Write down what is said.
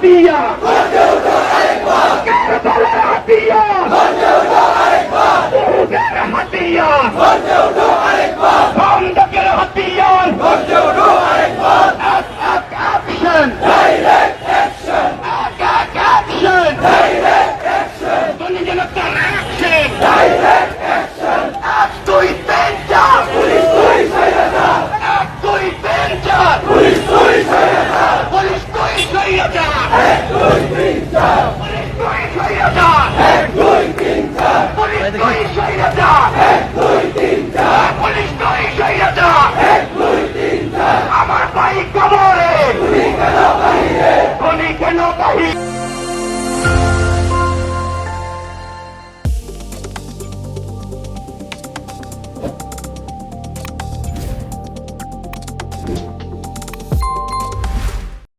হাতিয়ার কারবালার হাতিয়ার উহুদের হাতিয়ার খন্দকের হাতিয়ার অ্যাকশন অ্যাকশন তুমি যেন তার অ্যাকশন 1 2 3 4 পুলিশ তুই সৈয়দা 1 2 3 4 পুলিশ তুই সৈয়দা পুলিশ তুই সৈয়দা 1 2 3 4 পুলিশ তুই সৈয়দা 1 2 3 4 পুলিশ তুই সৈয়দা 1 2 3 4 পুলিশ তুই সৈয়দা 1 2 3 4 আমার ভাই কবরে তুমি কেন বাহিরে